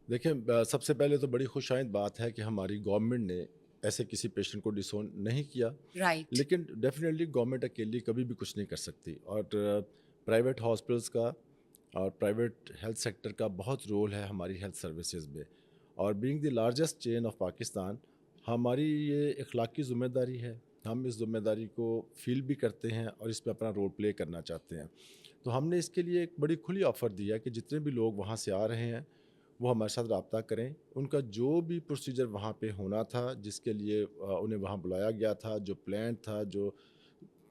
دیکھیں سب سے پہلے تو بڑی خوش آئند بات ہے کہ ہماری گورنمنٹ نے ایسے کسی پیشنٹ کو ڈسون نہیں کیا، رائٹ. لیکن ڈیفینیٹلی گورنمنٹ اکیلی کبھی بھی کچھ نہیں کر سکتی، اور پرائیویٹ ہاسپٹلس کا اور پرائیویٹ ہیلتھ سیکٹر کا بہت رول ہے ہماری ہیلتھ سروسز میں، اور being the largest chain of Pakistan ہماری یہ اخلاقی ذمہ داری ہے. ہم اس ذمہ داری کو فیل بھی کرتے ہیں اور اس میں اپنا رول پلے کرنا چاہتے ہیں. تو ہم نے اس کے لیے ایک بڑی کھلی آفر دیا کہ جتنے بھی لوگ وہاں سے آ رہے ہیں وہ ہمارے ساتھ رابطہ کریں. ان کا جو بھی پروسیجر وہاں پہ ہونا تھا، جس کے لیے انہیں وہاں بلایا گیا تھا، جو پلان تھا، جو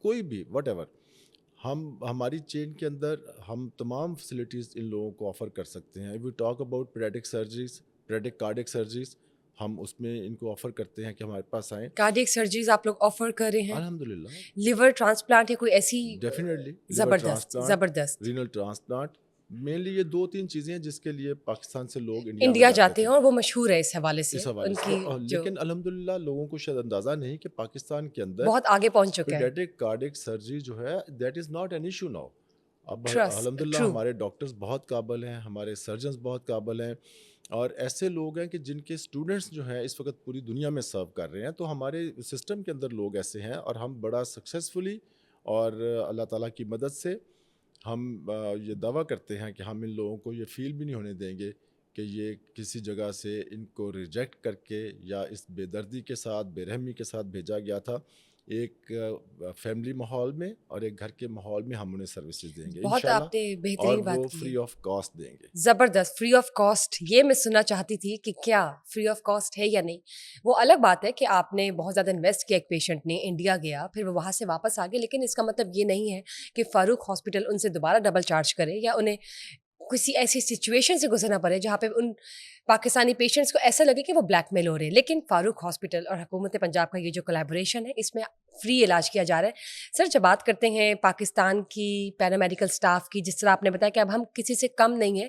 کوئی بھی وٹ ایور، ہماری چین کے اندر ہم تمام فیسلٹیز ان لوگوں کو آفر کر سکتے ہیں. We talk about paediatric surgeries, paediatric cardiac surgeries, ہم اس میں ان کو آفر کرتے ہیں کہ ہمارے پاس آئیں. کارڈیک سرجریز آپ لوگ آفر کر رہے ہیں. الحمد للہ. لیور ٹرانسپلانٹ ہے کوئی ایسی؟ ڈیفینیٹلی لیور زبردست ٹرانسپلانٹ، زبردست. رینل ٹرانسپلانٹ، مینلی یہ 2-3 چیزیں ہیں جس کے لیے پاکستان سے لوگ انڈیا میں انڈیا جاتے جاتے تھے ہیں اور وہ مشہور ہے اس حوالے سے اس حوالے ان سے. کی جو لیکن الحمدللہ لوگوں کو شاید اندازہ نہیں کہ پاکستان کے اندر بہت آگے پہنچ چکا ہے. پیڈیاٹک کارڈک سرجری جو ہے that is not an issue now. اب ٹرسٹ الحمدللہ ٹرو. ہمارے ڈاکٹرز بہت قابل ہیں، ہمارے سرجنز بہت قابل ہیں، اور ایسے لوگ ہیں کہ جن کے اسٹوڈنٹس جو ہیں اس وقت پوری دنیا میں سرو کر رہے ہیں. تو ہمارے سسٹم کے اندر لوگ ایسے ہیں، اور ہم بڑا سکسیزفلی اور اللہ تعالیٰ کی مدد سے ہم یہ دعویٰ کرتے ہیں کہ ہم ان لوگوں کو یہ فیل بھی نہیں ہونے دیں گے کہ یہ کسی جگہ سے ان کو ریجیکٹ کر کے یا اس بے دردی کے ساتھ، بے رحمی کے ساتھ بھیجا گیا تھا. ایک فیملی ماحول میں اور ایک گھر کے ماحول میں ہم انہیں سروسز دیں گے بہت انشاءاللہ، آپ نے اور بہترین بات وہ کی ہے. فری آف کاسٹ دیں گے. زبردست. فری آف کاسٹ یہ میں سننا چاہتی تھی کہ کیا فری آف کاسٹ ہے یا نہیں. وہ الگ بات ہے کہ آپ نے بہت زیادہ انویسٹ کیا، ایک پیشنٹ نے انڈیا گیا پھر وہ وہاں سے واپس آ گئے، لیکن اس کا مطلب یہ نہیں ہے کہ فاروق ہاسپٹل ان سے دوبارہ ڈبل چارج کرے یا انہیں کسی ایسی سچویشن سے گزرنا پڑے جہاں پہ ان پاکستانی پیشنٹس کو ایسا لگے کہ وہ بلیک میل ہو رہے ہیں. لیکن فاروق ہاسپٹل اور حکومت پنجاب کا یہ جو کولیبوریشن ہے اس میں فری علاج کیا جا رہا ہے. سر جب بات کرتے ہیں پاکستان کی پیرامیڈیکل سٹاف کی، جس طرح آپ نے بتایا کہ اب ہم کسی سے کم نہیں ہیں،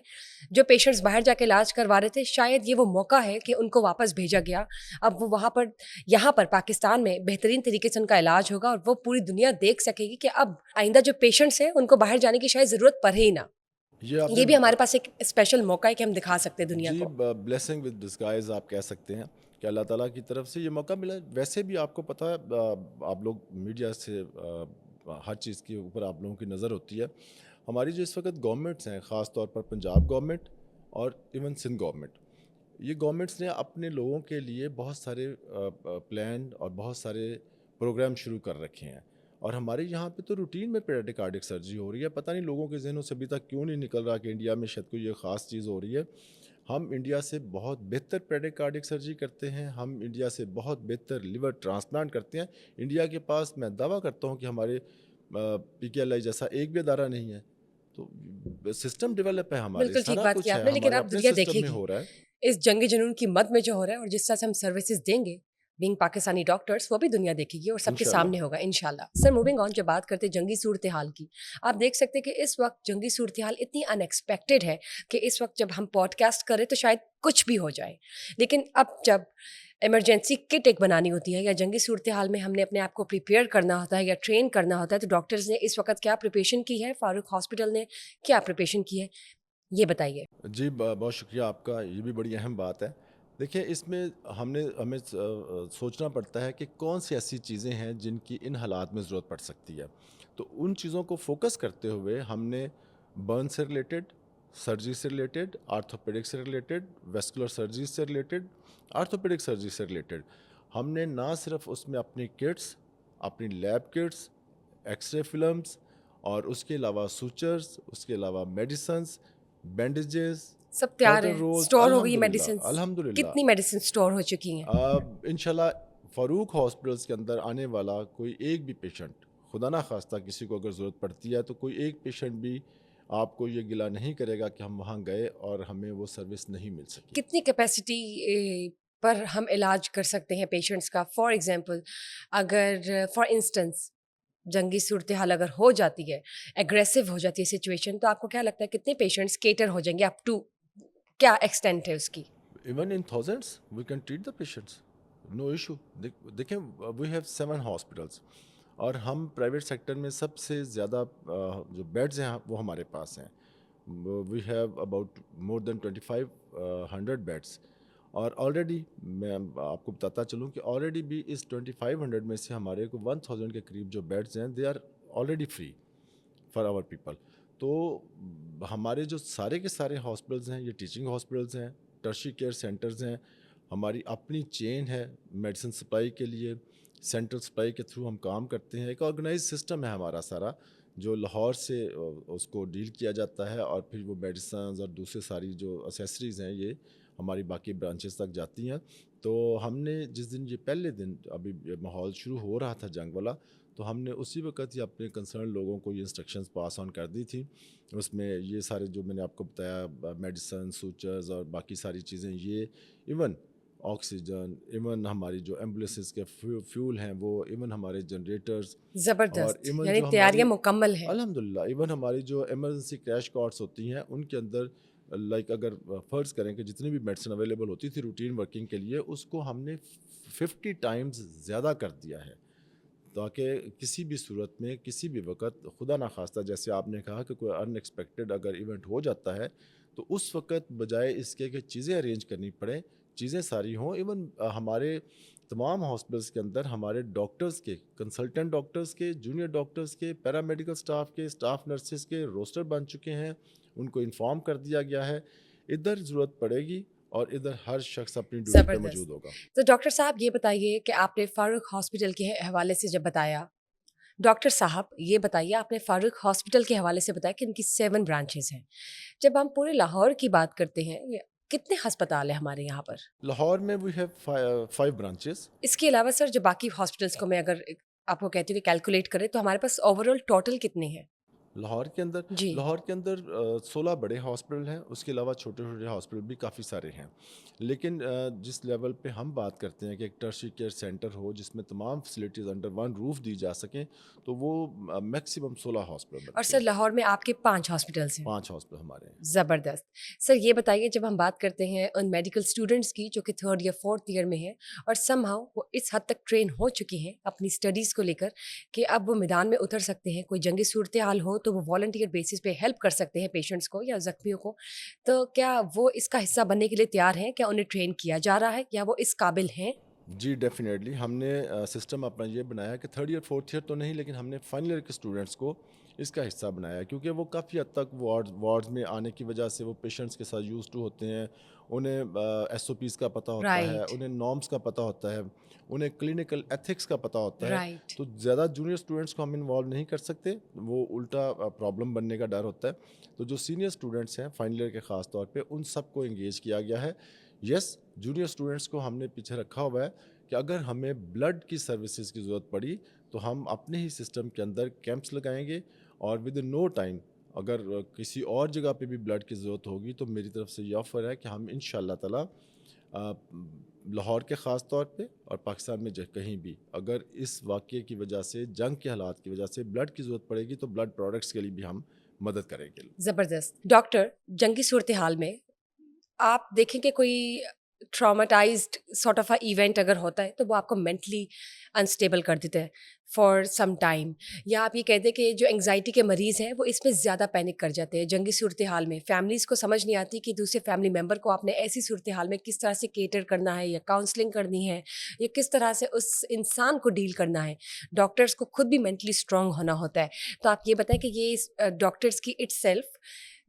جو پیشنٹس باہر جا کے علاج کروا رہے تھے شاید یہ وہ موقع ہے کہ ان کو واپس بھیجا گیا. اب وہ وہاں پر یہاں پر پاکستان میں بہترین طریقے سے ان کا علاج ہوگا اور وہ پوری دنیا دیکھ سکے گی کہ اب آئندہ جو پیشنٹس ہیں ان کو باہر جانے کی شاید ضرورت پڑے ہی نہ. یہ آپ نے یہ بھی ہمارے پاس ایک اسپیشل موقع ہے کہ ہم دکھا سکتے ہیں دنیا جی کو. بلیسنگ ود ڈسگائز آپ کہہ سکتے ہیں کہ اللہ تعالیٰ کی طرف سے یہ موقع ملا. ویسے بھی آپ کو پتہ ہے آپ لوگ میڈیا سے ہر چیز کے اوپر آپ لوگوں کی نظر ہوتی ہے. ہماری جو اس وقت گورنمنٹس ہیں، خاص طور پر پنجاب گورنمنٹ اور ایون سندھ گورنمنٹ، یہ گورنمنٹس نے اپنے لوگوں کے لیے بہت سارے پلان اور بہت سارے پروگرام شروع کر رکھے ہیں. اور ہمارے یہاں پہ تو روٹین میں پیڈیاٹک کارڈک سرجری ہو رہی ہے. پتہ نہیں لوگوں کے ذہنوں سے ابھی تک کیوں نہیں نکل رہا کہ انڈیا میں شاید کوئی یہ خاص چیز ہو رہی ہے. ہم انڈیا سے بہت بہتر پیڈیاٹک کارڈک سرجری کرتے ہیں، ہم انڈیا سے بہت بہتر لیور ٹرانسپلانٹ کرتے ہیں. انڈیا کے پاس میں دعویٰ کرتا ہوں کہ ہمارے پی کے ایل آئی جیسا ایک بھی ادارہ نہیں ہے. تو سسٹم ڈیولپ ہے، ہمارے بالکل ٹھیک سارا بات کچھ کیا ہے، آپ نے، لیکن ہمارے اب اپنے دنیا دیکھے سسٹم میں گی ہو رہا ہے. اس جنگ جنون کی مد میں جو ہو رہا ہے اور جس طرح سے ہم سروسز دیں گے بینگ پاکستانی ڈاکٹرز، وہ بھی دنیا دیکھے گی اور سب کے انشاءاللہ. سامنے ہوگا انشاءاللہ. سر موونگ آن، جب بات کرتے ہیں جنگی صورتحال کی، آپ دیکھ سکتے کہ اس وقت جنگی صورتحال اتنی ان ایکسپیکٹڈ ہے کہ اس وقت جب ہم پوڈ کاسٹ کریں تو شاید کچھ بھی ہو جائے. لیکن اب جب ایمرجنسی کٹ ایک بنانی ہوتی ہے یا جنگی صورتحال میں ہم نے اپنے آپ کو پریپیئر کرنا ہوتا ہے یا ٹرین کرنا ہوتا ہے، تو ڈاکٹرز نے اس وقت کیا پریپریشن کی ہے، فاروق ہاسپٹل نے کیا پریپریشن کی ہے، یہ بتائیے. جی بہت شکریہ آپ کا، یہ بھی بڑی اہم بات ہے. دیکھیں اس میں ہمیں سوچنا پڑتا ہے کہ کون سی ایسی چیزیں ہیں جن کی ان حالات میں ضرورت پڑ سکتی ہے. تو ان چیزوں کو فوکس کرتے ہوئے ہم نے برن سے ریلیٹڈ، سرجری سے ریلیٹڈ، آرتھوپیڈک سے ریلیٹڈ، ویسکولر سرجری سے ریلیٹڈ، آرتھوپیڈک سرجری سے ریلیٹڈ، ہم نے نہ صرف اس میں اپنی کٹس، اپنی lab kits, X ray films, اور اس کے علاوہ سوچرز، اس کے علاوہ میڈیسنز، بینڈیجز، سب تیار کاٹن ہے، رولز. اسٹور ہو گئی الحمدللہ میڈیسنس. الحمدللہ. کتنی میڈیسن اسٹور ہو چکی ہیں؟ انشاءاللہ فاروق ہاسپٹلس کے اندر آنے والا کوئی ایک بھی پیشنٹ، خدا نہ خواستہ کسی کو اگر ضرورت پڑتی ہے تو کوئی ایک پیشنٹ بھی آپ کو یہ گلہ نہیں کرے گا کہ ہم وہاں گئے اور ہمیں وہ سروس نہیں مل سکی. کتنی کیپیسٹی پر ہم علاج کر سکتے ہیں پیشنٹس کا؟ فار ایگزامپل اگر فار انسٹنس جنگی صورتحال اگر ہو جاتی ہے، ایگریسو ہو جاتی ہے سچویشن، تو آپ کو کیا لگتا ہے کتنے پیشنٹس کیٹر ہو جائیں گے؟ اپ ٹو کیا ایکسٹینٹ ہے اس کی؟ Even in thousands we can treat the patients, no issue. دیکھیں وی ہیو 7 ہاسپٹلس، اور ہم پرائیویٹ سیکٹر میں سب سے زیادہ جو بیڈز ہیں وہ ہمارے پاس ہیں. We have about more than 2500 beds. اور آلریڈی میں آپ کو بتاتا چلوں کہ آلریڈی بھی اس 2500 میں سے ہمارے کو 1000 کے قریب جو بیڈس ہیں they are already free for our people. تو ہمارے جو سارے کے سارے ہاسپٹلز ہیں یہ ٹیچنگ ہاسپٹلز ہیں, ٹرشری کیئر سینٹرز ہیں, ہماری اپنی چین ہے میڈیسن سپلائی کے لیے. سینٹرل سپلائی کے تھرو ہم کام کرتے ہیں. ایک آرگنائز سسٹم ہے ہمارا سارا جو لاہور سے اس کو ڈیل کیا جاتا ہے, اور پھر وہ میڈیسنز اور دوسرے ساری جو اسیسریز ہیں یہ ہماری باقی برانچز تک جاتی ہیں. تو ہم نے جس دن یہ پہلے دن ابھی ماحول شروع ہو رہا تھا جنگ والا, تو ہم نے اسی وقت یہ اپنے کنسرن لوگوں کو یہ انسٹرکشنز پاس آن کر دی تھی. اس میں یہ سارے جو میں نے آپ کو بتایا میڈیسن, سوچرز اور باقی ساری چیزیں, یہ ایون آکسیجن, ایون ہماری جو ایمبولینسز کے فیول ہیں وہ, ایون ہمارے جنریٹرز, اور زبردست, ایون یعنی جو تیاریاں ہماری مکمل ہیں. الحمدللہ ایون ہماری جو ایمرجنسی کریش کارڈس ہوتی ہیں ان کے اندر لائک اگر فرض کریں کہ جتنی بھی میڈیسن اویلیبل ہوتی تھی روٹین ورکنگ کے لیے, اس کو ہم نے 50 ٹائمز زیادہ کر دیا ہے, تاکہ کسی بھی صورت میں کسی بھی وقت خدا نخواستہ جیسے آپ نے کہا کہ کوئی ان ایکسپیکٹڈ اگر ایونٹ ہو جاتا ہے تو اس وقت بجائے اس کے کہ چیزیں ارینج کرنی پڑیں, چیزیں ساری ہوں. ایون ہمارے تمام ہاسپٹلس کے اندر ہمارے ڈاکٹرز کے, کنسلٹنٹ ڈاکٹرز کے, جونیئر ڈاکٹرز کے, پیرامیڈیکل سٹاف کے, سٹاف نرسز کے روسٹر بن چکے ہیں. ان کو انفارم کر دیا گیا ہے ادھر ضرورت پڑے گی اور ادھر ہر شخص اپنی ڈیوٹی پہ زبردست. موجود ہوگا. تو ڈاکٹر صاحب یہ بتائیے کہ آپ نے فاروق ہاسپٹل کے حوالے سے جب بتایا, ڈاکٹر صاحب یہ بتائیے, آپ نے فاروق ہاسپٹل کے حوالے سے بتایا کہ ان کی 7 برانچز ہیں. جب ہم پورے لاہور کی بات کرتے ہیں, کتنے ہسپتال ہیں ہمارے یہاں پر؟ لاہور میں وی ہیو 5 برانچز. اس کے علاوہ سر جو باقی ہاسپٹلس کو میں اگر آپ کو کہتی ہوں کہ کیلکولیٹ کریں تو ہمارے پاس اوور آل ٹوٹل کتنے ہیں؟ لاہور جی. کے اندر 16 بڑے ہاسپٹل ہیں, اس کے علاوہ چھوٹے چھوٹے ہاسپٹل بھی کافی سارے ہیں. لیکن جس لیول پہ ہم بات کرتے ہیں کہ ایک ٹرشری کیئر سینٹر ہو جس میں تمام فیسلٹیز انڈر ون روف دی جا سکیں, تو وہ میکسیمم 16 ہاسپٹل اور بنتے سر ہیں. لاہور میں آپ کے 5 ہاسپٹلس ہیں. 5 ہاسپٹل ہمارے ہیں. زبردست. سر یہ بتائیے, جب ہم بات کرتے ہیں ان میڈیکل اسٹوڈنٹس کی جو کہ 3rd یا 4th ایئر میں ہیں اور سم ہاؤ وہ اس حد تک ٹرین ہو چکی ہیں اپنی اسٹڈیز کو لے کر کہ اب وہ میدان میں اتر سکتے ہیں, کوئی جنگی صورتحال ہو تو وہ والنٹیئر بیسس پہ ہیلپ کر سکتے ہیں پیشنٹس کو یا زخمیوں کو, تو کیا وہ اس کا حصہ بننے کے لیے تیار ہیں؟ کیا انہیں ٹرین کیا جا رہا ہے, کیا وہ اس قابل ہیں؟ جی ڈیفینیٹلی ہم نے سسٹم اپنا یہ بنایا کہ 3rd ایئر 4th ایئر تو نہیں, لیکن ہم نے فائنل ایئر کے اسٹوڈنٹس کو اس کا حصہ بنایا, کیونکہ وہ کافی حد تک وارڈز میں آنے کی وجہ سے وہ پیشنٹس کے ساتھ یوز ٹو ہوتے ہیں, انہیں ایس او پیز کا پتہ ہوتا ہے, رائٹ انہیں نارمس کا پتہ ہوتا ہے, انہیں کلینکل ایتھکس کا پتہ ہوتا ہے. رائٹ. تو زیادہ جونیئر اسٹوڈنٹس کو ہم انوالو نہیں کر سکتے, وہ الٹا پرابلم بننے کا ڈر ہوتا ہے. تو جو سینئر اسٹوڈنٹس ہیں فائنل ایئر کے خاص طور پہ ان سب کو انگیج کیا گیا ہے. یس جونیئر اسٹوڈنٹس کو ہم نے پیچھے رکھا ہوا ہے کہ اگر ہمیں بلڈ کی سروسز کی ضرورت پڑی تو ہم اپنے ہی سسٹم کے اندر کیمپس لگائیں گے, اور ود ان نو ٹائم اگر کسی اور جگہ پہ بھی بلڈ کی ضرورت ہوگی تو میری طرف سے یہ آفر ہے کہ ہم ان شاء اللہ تعالیٰ لاہور کے خاص طور پہ اور پاکستان میں کہیں بھی اگر اس واقعے کی وجہ سے, جنگ کے حالات کی وجہ سے بلڈ کی ضرورت پڑے گی تو بلڈ پروڈکٹس کے لیے بھی ہم مدد کریں گے. زبردست. ڈاکٹر, جنگی صورتحال میں آپ دیکھیں کہ کوئی ٹراماٹائزڈ سارٹ آف ایونٹ اگر ہوتا ہے تو وہ آپ کو مینٹلی انسٹیبل کر دیتا ہے فار سم ٹائم, یا آپ یہ کہتے ہیں کہ جو انگزائٹی کے مریض ہیں وہ اس میں زیادہ پینک کر جاتے ہیں. جنگی صورتحال میں فیملیز کو سمجھ نہیں آتی کہ دوسرے فیملی ممبر کو آپ نے ایسی صورتحال میں کس طرح سے کیٹر کرنا ہے, یا کاؤنسلنگ کرنی ہے, یا کس طرح سے اس انسان کو ڈیل کرنا ہے. ڈاکٹرس کو خود بھی مینٹلی اسٹرانگ ہونا ہوتا ہے. تو آپ یہ بتائیں کہ یہ ڈاکٹرس کی اٹ سیلف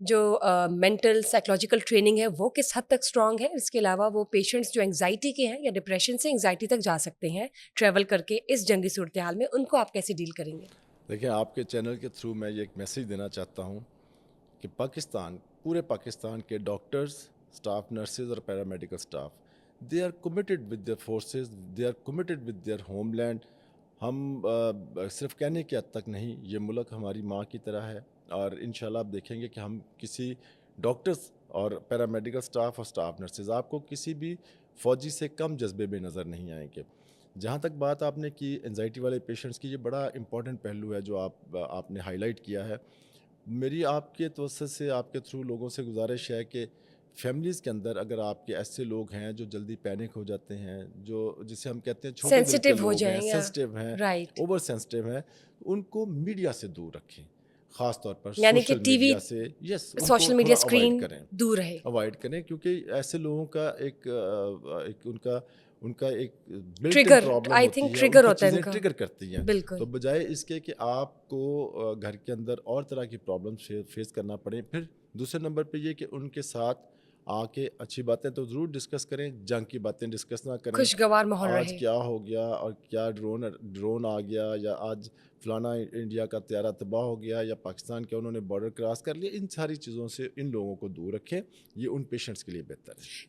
جو مینٹل سائیکولوجیکل ٹریننگ ہے وہ کس حد تک اسٹرانگ ہے؟ اس کے علاوہ وہ پیشنٹس جو انگزائٹی کے ہیں یا ڈپریشن سے انگزائٹی تک جا سکتے ہیں ٹریول کر کے اس جنگی صورتحال میں, ان کو آپ کیسے ڈیل کریں گے؟ دیکھیں آپ کے چینل کے تھرو میں یہ ایک میسیج دینا چاہتا ہوں کہ پورے پاکستان کے ڈاکٹرز, اسٹاف نرسز اور paramedical staff, they are committed with their forces, they are committed with their homeland. ہم صرف کہنے کی حد تک نہیں, یہ ملک ہماری ماں کی طرح ہے, اور انشاءاللہ آپ دیکھیں گے کہ ہم کسی ڈاکٹرز اور پیرامیڈیکل اسٹاف اور اسٹاف نرسز آپ کو کسی بھی فوجی سے کم جذبے میں نظر نہیں آئیں گے. جہاں تک بات آپ نے کی انزائٹی والے پیشنٹس کی, یہ بڑا امپورٹنٹ پہلو ہے جو آپ نے ہائی لائٹ کیا ہے. میری آپ کے توسط سے آپ کے تھرو لوگوں سے گزارش ہے کہ فیملیز کے اندر اگر آپ کے ایسے لوگ ہیں جو جلدی پینک ہو جاتے ہیں, جو جسے ہم کہتے ہیں چھوٹے دل کے سینسٹیو ہو لوگ ہیں, جائیں یا سینسٹیو ہیں, رائٹ. اوور سینسٹیو ہیں, ان کو میڈیا سے دور رکھیں. خاص طور پر یعنی کہ سوشل ٹی وی میڈیا سے yes social media avoid screen کریں، دور رہے. اوائڈ کریں، کیونکہ ایسے لوگوں کا ایک ان کا ایک بلٹ ان ٹریگر پرابلم آئی ہوتی تھنک ہے، ان ٹریگر کی ہوتا ہے ان چیزیں کا. ٹریگر کرتی ہیں. بالکل. تو بجائے اس کے کہ آپ کو گھر کے اندر اور طرح کی پرابلمس فیس کرنا پڑے، پھر دوسرے نمبر پہ یہ کہ ان کے ساتھ آ کے اچھی باتیں تو ضرور ڈسکس کریں، جنگ کی باتیں ڈسکس نہ کریں. خوشگوار ماحول آج رہے. کیا ہو گیا اور کیا ڈرون آ گیا، یا آج فلانا انڈیا کا طیارہ تباہ ہو گیا، یا پاکستان کے انہوں نے بارڈر کراس کر لیا، ان ساری چیزوں سے ان لوگوں کو دور رکھیں، یہ ان پیشنٹس کے لیے بہتر ہے.